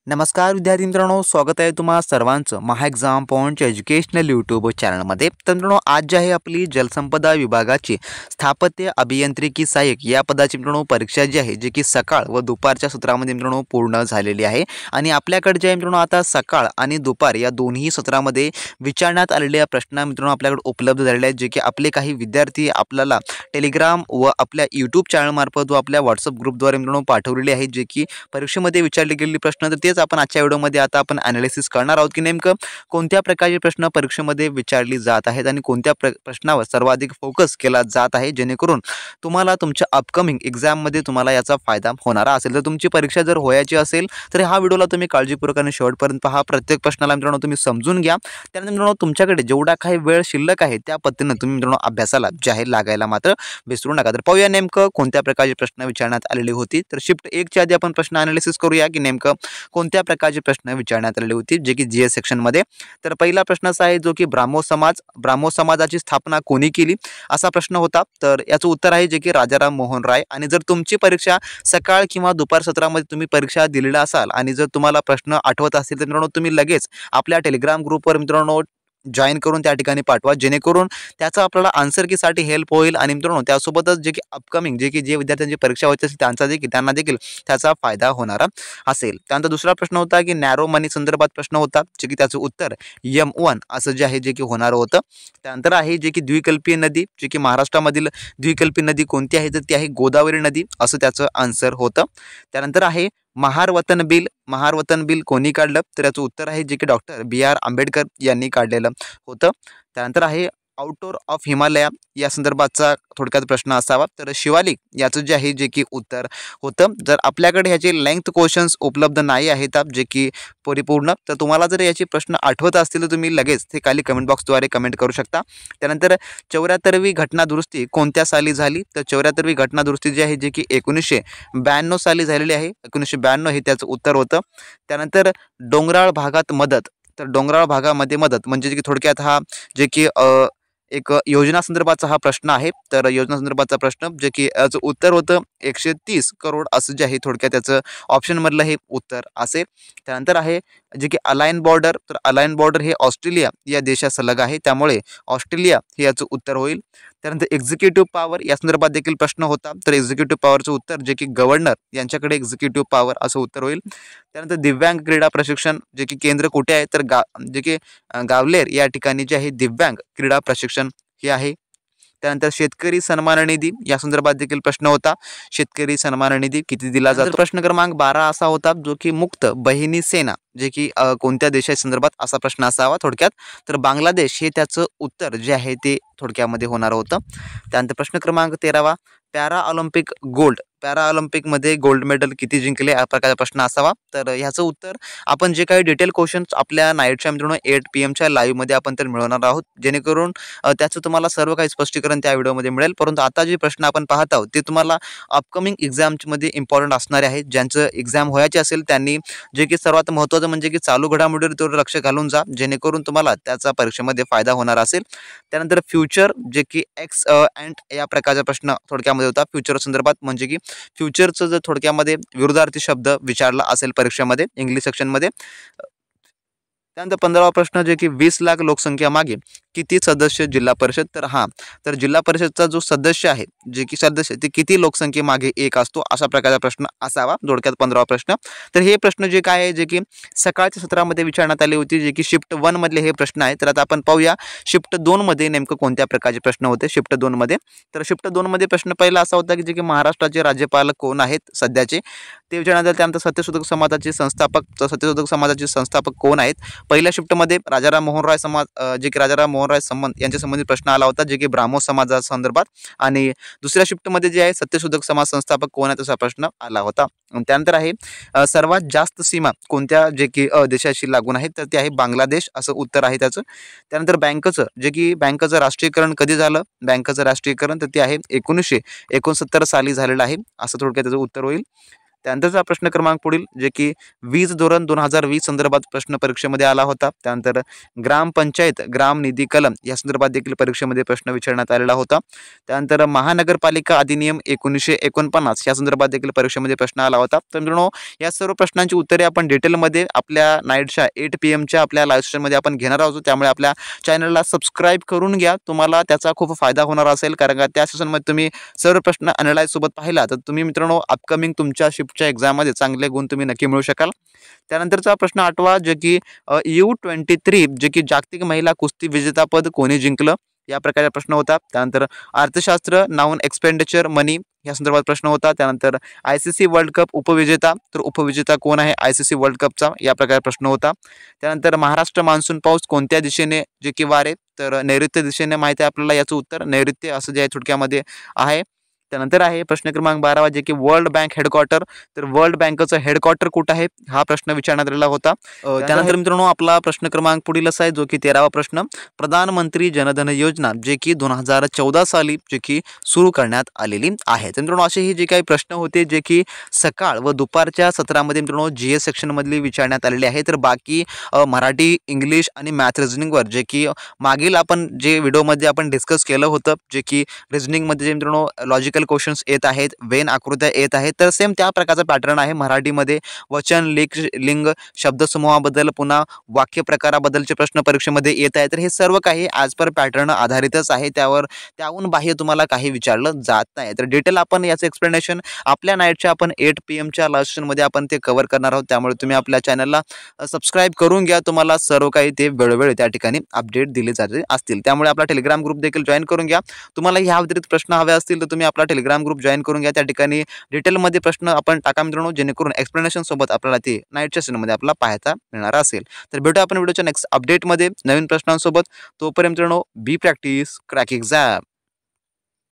नमस्कार विद्यार्थी मित्रांनो, स्वागत आहे तुम्हा सर्वांचं महा एक्झाम पॉईंटच्या एज्युकेशनल यूट्यूब चॅनलमध्ये। तर मित्रांनो, आज जी आहे आपली जलसंपदा विभागाची स्थापत्य अभियांत्रिकी सहाय्यक या पदाची मित्रांनो परीक्षा जी आहे जी की सकाळ व दुपारच्या सत्रामध्ये मित्रांनो पूर्ण झालेली आहे। आणि आपल्याकडे जे आहे मित्रांनो आता सकाळ आणि दुपार या दोन्ही सत्रामध्ये विचारण्यात आलेल्या प्रश्न मित्रांनो आपल्याकडे उपलब्ध झालेले आहेत, जे की आपले काही विद्यार्थी आपल्याला टेलिग्राम व आपल्या यूट्यूब चॅनलमार्फत व आपल्या व्हॉट्सअप ग्रुपद्वारे मित्रांनो पाठवलेले आहेत, जे की परीक्षेमध्ये विचारले गेलेले प्रश्न। तर तेच आपण आजच्या व्हिडिओमध्ये आता आपण ॲनालिसिस करणार आहोत की नेमकं कोणत्या प्रकारचे प्रश्न परीक्षेमध्ये विचारली जात आहेत आणि कोणत्या प्रश्नावर सर्वाधिक फोकस केला जात आहे, जेणेकरून तुम्हाला तुमच्या अपकमिंग एक्झाममध्ये तुम्हाला याचा फायदा होणार असेल। तर तुमची परीक्षा जर व्हायची असेल तर हा व्हिडिओला तुम्ही काळजीपूर्वक आणि शेवटपर्यंत पहा। प्रत्येक प्रश्नाला मित्रांनो तुम्ही समजून घ्या। त्यानंतर मित्रांनो तुमच्याकडे जेवढा काही वेळ शिल्लक आहे त्या पद्धतीने तुम्ही मित्रांनो अभ्यासाला जे आहे लागायला मात्र विसरू नका। तर पाहूया नेमकं कोणत्या प्रकारचे प्रश्न विचारण्यात आलेले होते। तर शिफ्ट 1 च्या आधी आपण प्रश्न ॲनालिसिस करूया की नेमकं कोणत्या प्रकारचे प्रश्न विचारण्यात आलेले होते, जे की जीएस सेक्शनमध्ये। तर पहिला प्रश्न असा आहे जो की ब्राह्मो समाजाची स्थापना कोणी केली असा प्रश्न होता। तर याचं उत्तर आहे जे की राजाराम मोहन राय। आणि जर तुमची परीक्षा सकाळ किंवा दुपार सत्रामध्ये तुम्ही परीक्षा दिलेला असाल आणि जर तुम्हाला प्रश्न आठवत असतील तर मित्रांनो तुम्ही लगेच आपल्या टेलिग्राम ग्रुपवर मित्रांनो जॉइन करून त्या ठिकाणी पाठवा, जेणेकरून त्याचा आपल्याला आन्सर कीसाठी हेल्प होईल। आणि मित्रांनो त्यासोबतच जे की अपकमिंग जे विद्यार्थ्यांची परीक्षा व्हायची असेल त्यांना देखील त्याचा फायदा होणारा असेल। त्यानंतर दुसरा प्रश्न होता की नॅरो मनी संदर्भात प्रश्न होता, जे की त्याचं उत्तर M1 असं जे आहे जे की होणार होतं। त्यानंतर आहे जे की द्विकल्पीय नदी, जे की महाराष्ट्रामधील द्विकल्पी नदी कोणती आहे तर ती आहे गोदावरी नदी, असं त्याचं आन्सर होतं। त्यानंतर आहे महार वतन बिल कोणी काढलं, तर याचं उत्तर आहे जे की डॉक्टर BR आंबेडकर यांनी काढलेलं होतं। त्यानंतर आहे आउटडोर ऑफ हिमालया या संदर्भातचा थोडक्यात प्रश्न असावा, तर शिवालिक याचं जे आहे जे की उत्तर होतं। जर आपल्याकडे ह्याचे लेंथ क्वेश्चन्स उपलब्ध नाही आहेत जे की परिपूर्ण, तर तुम्हाला जर याचे प्रश्न आठवत असतील तर तुम्ही लगेच ते खाली कमेंट बॉक्सद्वारे कमेंट करू शकता। त्यानंतर 74वी घटना दुरुस्ती कोणत्या साली झाली, तर 74वी घटना दुरुस्ती जी आहे जे की 1992 साली झालेली आहे। 1992 हे त्याचं उत्तर होतं। त्यानंतर डोंगराळ भागात मदत, तर डोंगराळ भागामध्ये मदत म्हणजे की थोडक्यात हा जे की एक योजना संदर्भाचा हा प्रश्न आहे। तर योजना संदर्भाचा प्रश्न जे की याचं उत्तर होतं 130 करोड असं जे आहे थोडक्यात त्याचं ऑप्शनमधलं हे उत्तर असेल। त्यानंतर आहे जे की अलाइन बॉर्डर, तर अलाइन बॉर्डर हे ऑस्ट्रेलिया या देशासलग आहे, त्यामुळे ऑस्ट्रेलिया हे याचं उत्तर होईल। त्यानंतर एक्झिक्युटिव्ह पॉवर या संदर्भात देखील प्रश्न होता, तर एक्झिक्युटिव्ह पॉवरचं उत्तर जे की गव्हर्नर यांच्याकडे एक्झिक्युटिव्ह पॉवर असं उत्तर होईल। त्यानंतर दिव्यांग क्रीडा प्रशिक्षण जे की केंद्र कुठे आहे, तर जे की गावलेर या ठिकाणी जे आहे दिव्यांग क्रीडा प्रशिक्षण हे आहे। त्यानंतर शेतकरी सन्मान निधी या संदर्भात देखील प्रश्न होता, शेतकरी सन्मान निधी किती दिला जातो। प्रश्न क्रमांक 12 असा होता जो की मुक्त बहिणी सेना जे की कोणत्या देशाच्या संदर्भात असा प्रश्न असावा थोडक्यात, तर बांगलादेश हे त्याचं उत्तर जे आहे ते थोडक्यामध्ये होणार होतं। त्यानंतर प्रश्न क्रमांक 13 पॅराऑलिम्पिकमध्ये गोल्ड मेडल किती जिंकले या प्रकारचा प्रश्न असावा। तर ह्याचं उत्तर आपण जे काही डिटेल क्वेश्चन्स आपल्या नाईटच्या मित्रांनो 8 PM च्या लाईव्हमध्ये आपण तर मिळवणार आहोत, जेणेकरून त्याचं तुम्हाला सर्व काही स्पष्टीकरण त्या व्हिडिओमध्ये मिळेल। परंतु आता जे प्रश्न आपण पाहत आहोत ते तुम्हाला अपकमिंग एक्झाममध्ये इम्पॉर्टंट असणारे आहेत। ज्यांचं एक्झाम व्हायचे असेल त्यांनी जे की सर्वात महत्त्वाचं म्हणजे की चालू घडामोडीवर तेवढं लक्ष घालून जा, जेणेकरून तुम्हाला त्याचा परीक्षेमध्ये फायदा होणार असेल। त्यानंतर फ्युचर जे की एक्स अँड या प्रकारचा प्रश्न थोडक्यामध्ये होता फ्युचर संदर्भात, म्हणजे की फ्युचरचं जर थोडक्यामध्ये विरुद्धार्थी शब्द विचारला असेल परीक्षेमध्ये इंग्लिश सेक्शनमध्ये। त्यानंतर 15वा प्रश्न जे की 20 लाख लोकसंख्या मागे किती सदस्य जिल्हा परिषद, तर जिल्हा परिषदचा जो सदस्य आहे जे की सदस्य ते किती लोकसंख्येमागे एक असतो अशा प्रकारचा प्रश्न असावा थोडक्यात 15वा प्रश्न। तर हे प्रश्न जे काय आहे जे की सकाळच्या सत्रामध्ये विचारण्यात आले होते, जे की शिफ्ट 1 मधले हे प्रश्न आहे। तर आता आपण पाहूया शिफ्ट 2 मध्ये नेमकं कोणत्या प्रकारचे प्रश्न होते शिफ्ट 2 मध्ये। तर शिफ्ट 2 मध्ये प्रश्न पहिला असा होता की जे की महाराष्ट्राचे राज्यपाल कोण आहेत सध्याचे, ते विचारण्यात आले। त्यानंतर सत्यशोधक समाजाचे संस्थापक कोण आहेत। पहिल्या शिफ्टमध्ये राजाराम मोहन राय यांच्या संबंधित प्रश्न आला होता, जे की ब्राह्मो समाजा संदर्भात। आणि दुसऱ्या शिफ्टमध्ये जे आहे सत्यशोधक समाज संस्थापक कोण आहेत असा प्रश्न आला होता। त्यानंतर आहे सर्वात जास्त सीमा कोणत्या जे की देशाशी लागून आहेत, तर ते आहे बांगलादेश असं उत्तर आहे त्याचं। त्यानंतर बँकेचं राष्ट्रीयकरण कधी झालं, बँकेचं राष्ट्रीयकरण तर ते आहे 1969 साली झालेलं आहे, असं थोडक्यात त्याचं उत्तर होईल। त्यानंतरचा प्रश्न क्रमांक पुढील जे की वीज धोरण 2020 संदर्भात प्रश्न परीक्षेमध्ये आला होता. त्यानंतर ग्रामपंचायत ग्राम निधी कलम या संदर्भात देखील परीक्षेमध्ये प्रश्न विचारण्यात आलेला होता. त्यानंतर महानगरपालिका अधिनियम 1949 या संदर्भात देखील परीक्षेमध्ये प्रश्न आला होता. तर मित्रांनो या सर्व प्रश्नांची उत्तरे आपण डिटेलमध्ये आपल्या नाईटच्या 8 PM च्या आपल्या लाईव्ह सेशनमध्ये आपण घेणार आहोत. त्यामुळे आपल्या चॅनलला सबस्क्राईब करून घ्या. तुम्हाला त्याचा खूप फायदा होणार असेल, कारण का त्या सेशनमध्ये तुम्ही सर्व प्रश्न अॅनलाइज सोबत पाहिला तर तुम्ही मित्रांनो अपकमिंग तुमच्या शिफ्टच्या एक्झाममध्ये चांगले गुण तुम्ही नक्की मिळवू शकाल. त्यानंतरचा प्रश्न 8वा जे की U23 जे की जागतिक महिला कुस्ती विजेतापद कोणी जिंकलं या प्रकारचा प्रश्न होता. त्यानंतर अर्थशास्त्र नॉन एक्सपेंडिचर मनी या संदर्भात प्रश्न होता. त्यानंतर ICC वर्ल्ड कप उपविजेता, तर उपविजेता कोण आहे ICC वर्ल्ड कपचा या प्रकारे प्रश्न होता. त्यानंतर महाराष्ट्र मान्सून पाऊस कोणत्या दिशेने जे की वारे, तर नैऋत्य दिशेने माहिती आहे आपल्याला, याचं उत्तर नैऋत्य असं जे आहे थोडक्यामध्ये आहे. त्यानंतर आहे प्रश्न क्रमांक 12 जे की वर्ल्ड बँक हेडक्वार्टर, तर वर्ल्ड बँकेचं हेडक्वार्टर कुठं आहे हा प्रश्न विचारण्यात आलेला होता. त्यानंतर मित्रांनो आपला प्रश्न क्रमांक पुढील असा आहे जो की 13वा प्रश्न, प्रधानमंत्री जनधन योजना जे की 2014 साली जे की सुरू करण्यात आलेली आहे. तर मित्रांनो असे हे जे काही प्रश्न होते जे की सकाळ व दुपारच्या सत्रामध्ये मित्रांनो GS सेक्शनमधली विचारण्यात आलेले आहे. तर बाकी मराठी, इंग्लिश आणि मॅथ रिझनिंगवर जे की मागील आपण जे व्हिडिओमध्ये आपण डिस्कस केलं होतं, जे की रिझनिंगमध्ये जे मित्रांनो लॉजिकल क्वेश्चन्स येत आहेत, वेन आकृत्या येत आहेत, तर सेम त्या प्रकारचा पॅटर्न आहे. मराठीमध्ये वचन, लिंग, शब्दसमूहाबद्दल पुन्हा वाक्य प्रकाराबद्दलचे प्रश्न परीक्षेमध्ये येत आहेत. तर हे सर्व काही ॲज पर पॅटर्न आधारितच आहे, त्याहून बाह्य तुम्हाला काही विचारलं जात नाही. तर डिटेल आपण याचं एक्सप्लेनेशन आपल्या नाईटच्या आपण 8 PM च्या लाईव्ह सेशनमध्ये आपण ते कव्हर करणार आहोत. त्यामुळे तुम्ही आपल्या चॅनलला सबस्क्राईब करून घ्या. तुम्हाला सर्व काही ते वेळोवेळी त्या ठिकाणी अपडेट दिले जाते असतील. त्यामुळे आपला टेलिग्राम ग्रुप देखील जॉईन करून घ्या. तुम्हाला ह्या व्यतिरिक्त प्रश्न हवे असतील तर तुम्ही आपला टेलिग्राम ग्रुप जॉईन करून घ्या. त्या ठिकाणी डिटेलमध्ये प्रश्न आपण टाका मित्रांनो, जेणेकरून एक्सप्लेनेशन सोबत आपल्याला ते नाईटच्या सेशनमध्ये आपल्याला पाहायला मिळणार असेल. तर भेटूया आपण व्हिडिओच्या नेक्स्ट अपडेटमध्ये नवीन प्रश्नांसोबत. तोपर्यंत मित्रांनो बी प्रॅक्टिस क्रॅक एक्झाम.